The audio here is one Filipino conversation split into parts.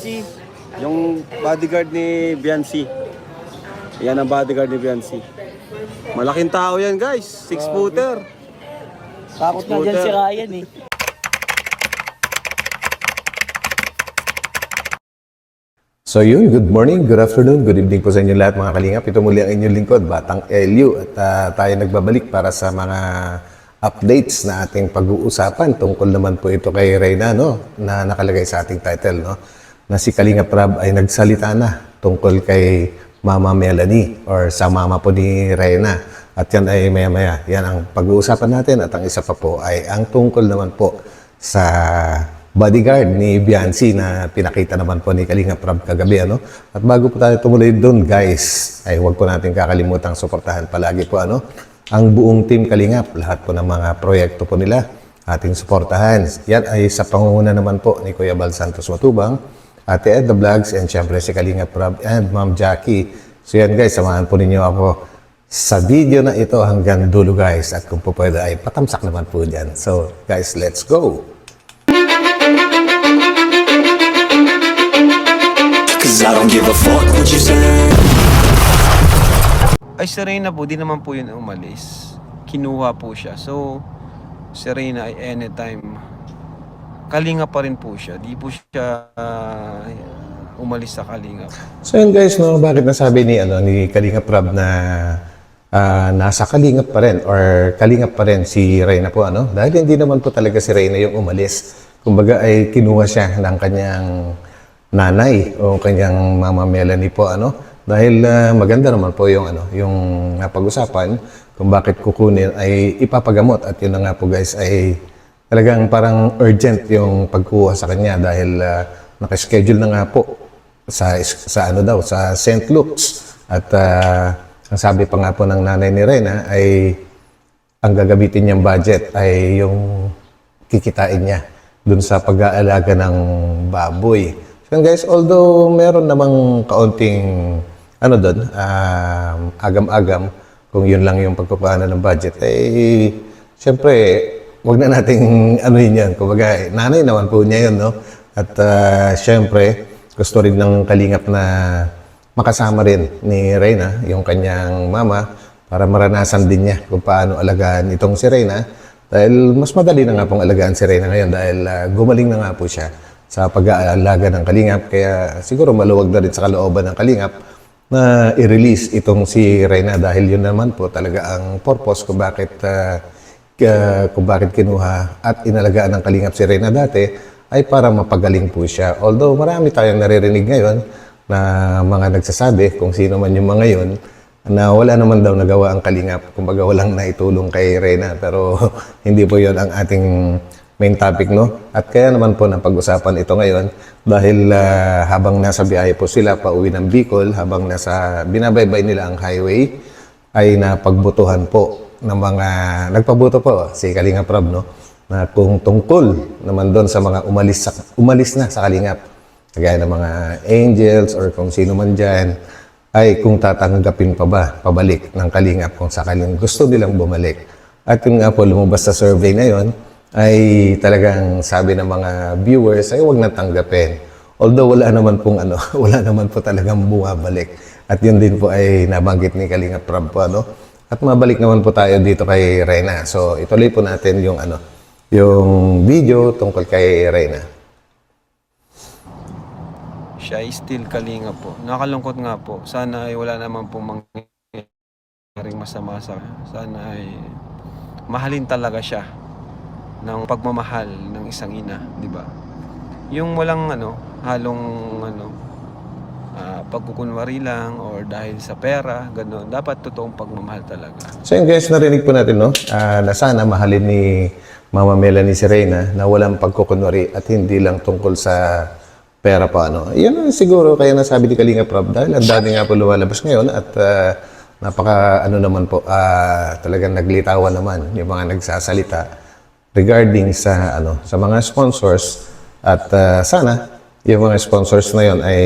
Biancy. Yung bodyguard ni Biancy. Yan ang bodyguard ni Biancy. Malaking tao yan guys. 6-footer. Takot na dyan si Ryan eh. So yun, good morning, good afternoon, good evening po sa inyo lahat mga kalingap. Ito muli ang inyong lingkod, Batang Elio. At tayo nagbabalik para sa mga updates na ating pag-uusapan. Tungkol naman po ito kay Reyna, no? Na nakalagay sa ating title, no? Na si Kalingap Rab ay nagsalita na tungkol kay Mama Melanie or sa mama po ni Reyna. At yan ay maya-maya. Yan ang pag-uusapan natin. At ang isa pa po ay ang tungkol naman po sa bodyguard ni Biancy na pinakita naman po ni Kalingap Rab kagabi, ano? At bago po tayo tumuloy doon, guys, ay huwag po natin kakalimutang suportahan palagi po, ano? Ang buong team Kalingap, lahat po ng mga proyekto po nila, ating suportahan. Yan ay sa pangunguna naman po ni Kuya Bal Santos Matubang, Ate Ed The Vlogs, and syempre si Kalingap Rab and Ma'am Jackie. So yan guys, samahan po ninyo ako sa video na ito hanggang dulo guys. At kung po pwede ay patamsak naman po dyan. So guys, let's go! I don't give a fuck what you say. Ay si Reyna po, di naman po yun umalis. Kinuha po siya. So, si Reyna ay anytime. Kalingap pa rin po siya. Di po siya umalis sa Kalingap. So yun guys, no, bakit nasabi ni Kalingap Rab na nasa Kalingap pa rin or Kalingap pa rin si Reyna po, ano? Dahil hindi naman po talaga si Reyna yung umalis. Kumbaga ay kinuha siya ng kanyang nanay o kanyang Mama Melanie po, ano? Dahil maganda naman po yung yung napag-usapan kung bakit kukunin ay ipapagamot, at yun na nga po guys ay talagang parang urgent yung pagkuha sa kanya dahil naka-schedule na nga po sa St. Luke's, at ang sabi pa nga po ng nanay ni Reyna ay ang gagamitin niyang budget ay yung kikitain niya dun sa pag-aalaga ng baboy. So guys, although meron namang kaunting agam-agam kung yun lang yung pagkukuhanan ng budget, eh syempre wag na nating yan. Kumbaga, nanay naman po niya yun, no? At syempre gusto rin ng Kalingap na makasama rin ni Reyna yung kanyang mama para maranasan din niya kung paano alagaan itong si Reyna, dahil mas madali na nga pong alagaan si Reyna ngayon dahil gumaling na nga po siya sa pag-aalaga ng Kalingap. Kaya siguro maluwag na rin sa kalooban ng Kalingap na i-release itong si Reyna, dahil yun naman po talaga ang purpose kung bakit kinuha at inalagaan ng Kalingap si Reyna dati, ay para mapagaling po siya. Although marami tayong naririnig ngayon na mga nagsasabi kung sino man yung mga yun na wala naman daw nagawa ang Kalingap, kumbaga walang naitulong kay Reyna, pero hindi po yun ang ating main topic, no? At kaya naman po napag-usapan ito ngayon dahil habang nasa biyahe po sila pauwi ng Bicol, habang binabaybay nila ang highway, ay napagbutuhan po ng mga nagpabuto po si Kalingap Rab, no? Na kung tungkol naman doon sa mga umalis na sa Kalingap, kagaya ng mga angels or kung sino man dyan, ay kung tatanggapin pa ba pabalik ng Kalingap kung sakaling gusto nilang bumalik. At yun nga po, lumabas sa survey na yon, ay talagang sabi ng mga viewers ay huwag na tanggapin. Although wala naman po talagang bumabalik. At yun din po ay nabanggit ni Kalingap Rab po, ano? At mabalik naman po tayo dito kay Reyna. So ituloy po natin yung yung video tungkol kay Reyna. Siya ay still Kalingap po. Nakalungkot nga po. Sana ay wala naman po mangyaring masama sa kanya. Sana ay mahalin talaga siya ng pagmamahal ng isang ina, di ba? Yung walang halong pagkukunwari lang or dahil sa pera, gano'n. Dapat totoong pagmamahal talaga. So yun guys, narinig po natin, no? Na sana mahalin ni Mama Melanie si Reyna na walang pagkukunwari at hindi lang tungkol sa pera pa, ano. Yan siguro kaya nasabi ni Kalingap Rab dahil ang dami nga po lumalabas ngayon at napaka naman po, talagang naglitawan naman yung mga nagsasalita regarding sa sa mga sponsors, at sana yung mga sponsors na yon ay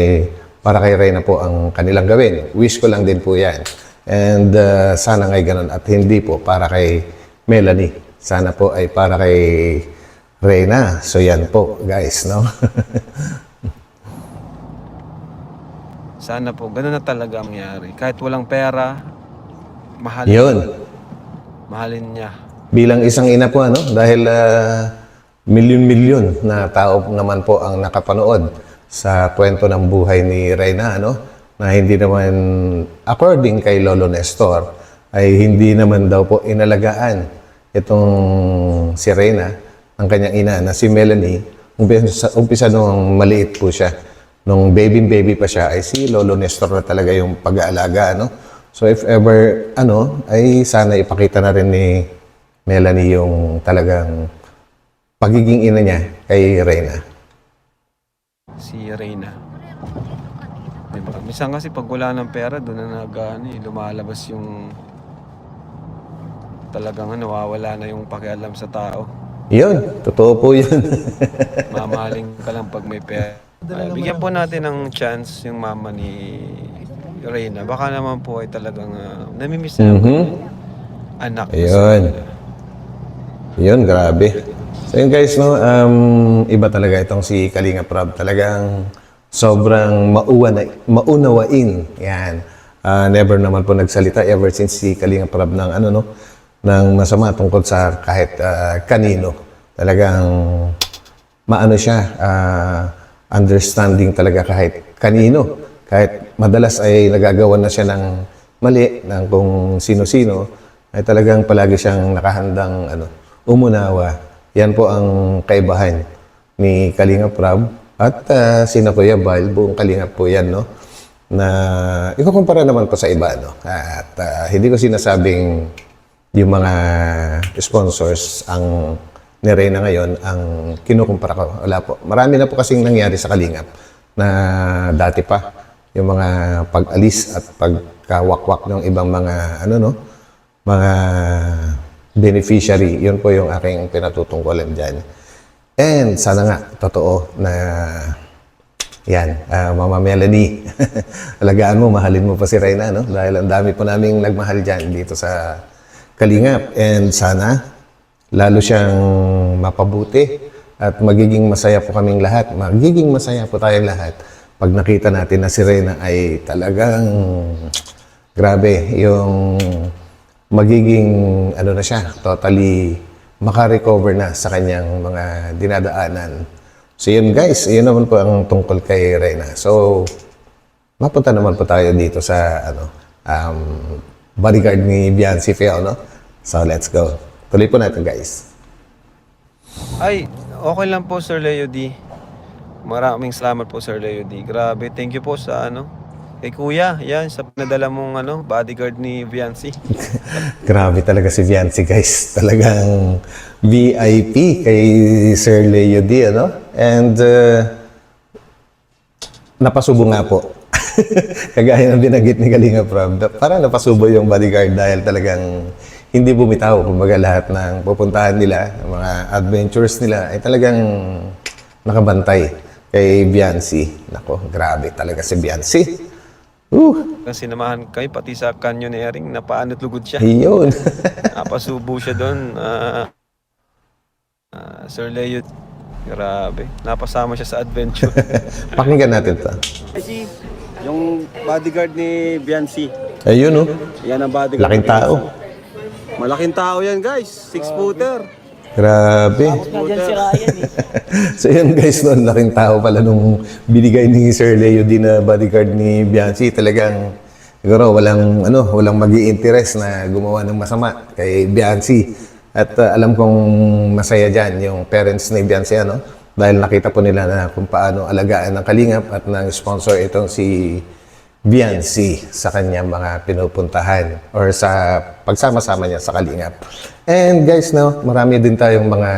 para kay Reyna po ang kanilang gawin. Wish ko lang din po yan. And sana ngay ganun at hindi po para kay Melanie. Sana po ay para kay Reyna. So yan po guys, no? Sana po, ganun na talaga ang mangyari. Kahit walang pera, Yun. mahalin niya. Bilang isang ina po, ano, dahil milyon-milyon na tao naman po ang nakapanood sa kwento ng buhay ni Reyna, ano, na hindi naman, according kay Lolo Nestor, ay hindi naman daw po inalagaan itong si Reyna, ang kanyang ina na si Melanie. Umpisa nung maliit po siya, nung baby pa siya, ay si Lolo Nestor na talaga yung pag-aalaga, ano. So if ever, ano, ay sana ipakita na rin ni Melanie yung talagang pagiging ina niya kay Reyna. Si Reyna. Diba? Minsan kasi pag wala ng pera, doon na lumalabas yung talagang nawawala na yung pakialam sa tao. Yun, totoo po yun. Mamahaling ka lang pag may pera. Bigyan po natin ng chance yung mama ni Reyna. Baka naman po ay talagang namimiss na yung anak. Ayun. Yun, grabe. So yun guys, no, iba talaga itong si Kalinga Prab. Talagang sobrang maunawain. Yan. Never naman po nagsalita ever since si Kalinga Prab ng ano, no, ng masama tungkol sa kahit kanino. Talagang maano siya, understanding talaga kahit kanino. Kahit madalas ay nagagawa na siya ng mali, ng kung sino-sino, ay talagang palagi siyang nakahandang umunawa. Yan po ang kaibahan ni Kalinga Prab at sina Kuya Bal, buong Kalingap po yan, no? Na ikukumpara naman po sa iba, no? At hindi ko sinasabing yung mga sponsors ang ni Reyna ngayon ang kinukumpara ko. Wala po. Marami na po kasing nangyari sa Kalingap na dati pa. Yung mga pag-alis at pagkawakwak ng ibang mga mga beneficiary. Yun po yung aking pinatutungkulan dyan. And sana nga, totoo na yan, Mama Melanie, alagaan mo, mahalin mo pa si Reyna, no? Dahil ang dami po naming nagmahal dyan dito sa Kalingap. And sana, lalo siyang mapabuti at magiging masaya po kaming lahat. Magiging masaya po tayong lahat pag nakita natin na si Reyna ay talagang grabe, yung magiging na siya, totally makarecover na sa kanyang mga dinadaanan. So yun guys, yun naman po ang tungkol kay Reyna. So mapunta naman po tayo dito sa bodyguard ni Biancy Feo, no? So let's go. Tuloy po natin guys. Ay, okay lang po Sir Leo D. Maraming salamat po Sir Leo D. Grabe, thank you po sa kay Kuya, yan, sa pinadala mong bodyguard ni Biancy. Grabe talaga si Biancy guys. Talagang VIP kay Sir Leo D, ano? And napasubo nga po. Kagaya ng binanggit ni Kalinga Prab. Parang napasubo yung bodyguard dahil talagang hindi bumitaw. Kumbaga lahat ng pupuntahan nila, mga adventures nila, ay talagang nakabantay kay Biancy. Nako, grabe talaga si Biancy. Kasi sinamahan kayo, pati sa canyoneering, napaanot lugod siya. Ayun. Napasubo siya doon. Sir Leo, grabe. Napasama siya sa adventure. Pakinggan natin to. Kasi yung bodyguard ni Biancy, Ayun, oh. yan ang bodyguard. Laking tao. Malaking tao yan guys, 6-footer. Grabe. Takot nga dyan si Ryan eh. So yun guys, no, laking tao pala nung binigay ni Sir Leo din na bodyguard ni Biancy. Talagang siguro walang magi-interest na gumawa ng masama kay Biancy. At alam kong masaya dyan yung parents ni Biancy, ano? Dahil nakita po nila na kung paano alagaan ng Kalingap at ng sponsor itong si Biancy sa kanyang mga pinupuntahan or sa pagsama-sama niya sa Kalingap. And guys, no, marami din tayong mga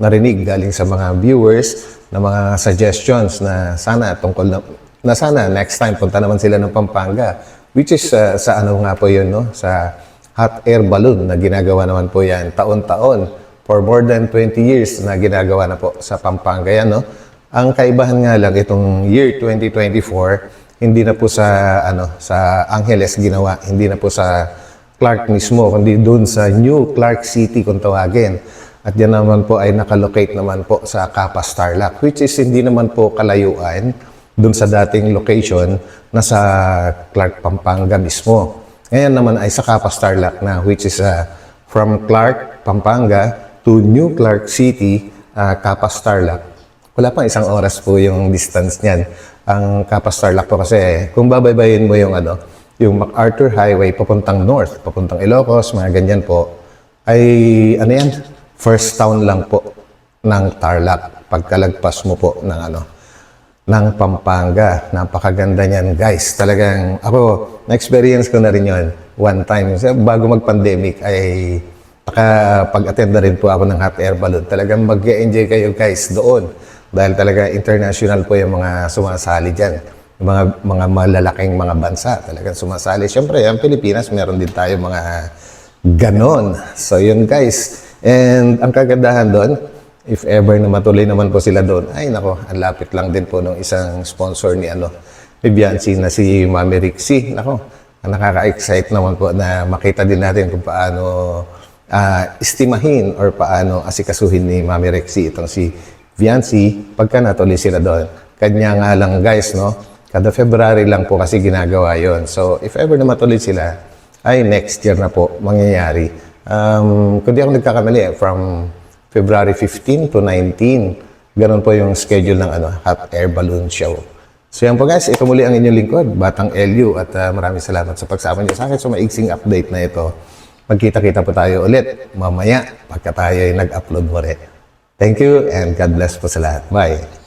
narinig galing sa mga viewers na mga suggestions na sana sana next time punta naman sila ng Pampanga, which is sa nga po yun, no, sa hot air balloon na ginagawa naman po yan taon-taon for more than 20 years na ginagawa na po sa Pampanga yan, no. Ang kaibahan nga lang itong year 2024, hindi na po sa Angeles ginawa, hindi na po sa Clark mismo, kundi doon sa New Clark City kung tawagin. At yan naman po ay nakalocate naman po sa Kapas Tarlac, which is hindi naman po kalayuan dun sa dating location na sa Clark, Pampanga mismo. Ngayon naman ay sa Capas Tarlac na, which is from Clark, Pampanga to New Clark City, Capas Tarlac. Wala pang 1 oras po yung distance niyan. Ang Capas Tarlac po kasi, kung babaybayin mo yung yung MacArthur Highway papuntang north, papuntang Ilocos, mga ganyan po, ay ano yan, first town lang po ng Tarlac. Pagkalagpas mo po ng ng Pampanga. Napakaganda niyan, guys. Talagang ako, na-experience ko na rin yon one time. Bago mag-pandemic ay nakapag-attend na rin po ako ng hot air balloon. Talagang mag-enjoy kayo, guys, doon. Dahil talaga international po yung mga sumasali dyan. Yung mga malalaking mga bansa talagang sumasali. Siyempre, ang Pilipinas, meron din tayo mga ganon. So, yun, guys. And ang kagandahan doon, if ever na matuloy naman po sila doon, ay nako, ang lapit lang din po ng isang sponsor ni Bianchi na si Mami Rixie. Nako, nakaka-excite naman po na makita din natin kung paano estimahin or paano asikasuhin ni Mami Rixie itong si Bianchi pagka natuloy sila doon. Kanya nga lang, guys, no? Kada February lang po kasi ginagawa yon. So, if ever na matuloy sila, ay next year na po mangyayari. Kung di ako nagkakamali, from February 15 to 19, ganun po yung schedule ng hot air balloon show. So yan po, guys, ito muli ang inyong lingkod, Batang LU, at maraming salamat sa pagsama niyo sa akin sa maiksing update na ito. Magkita-kita po tayo ulit mamaya pagka tayo ay nag-upload mo rin. Thank you and God bless po sa lahat. Bye!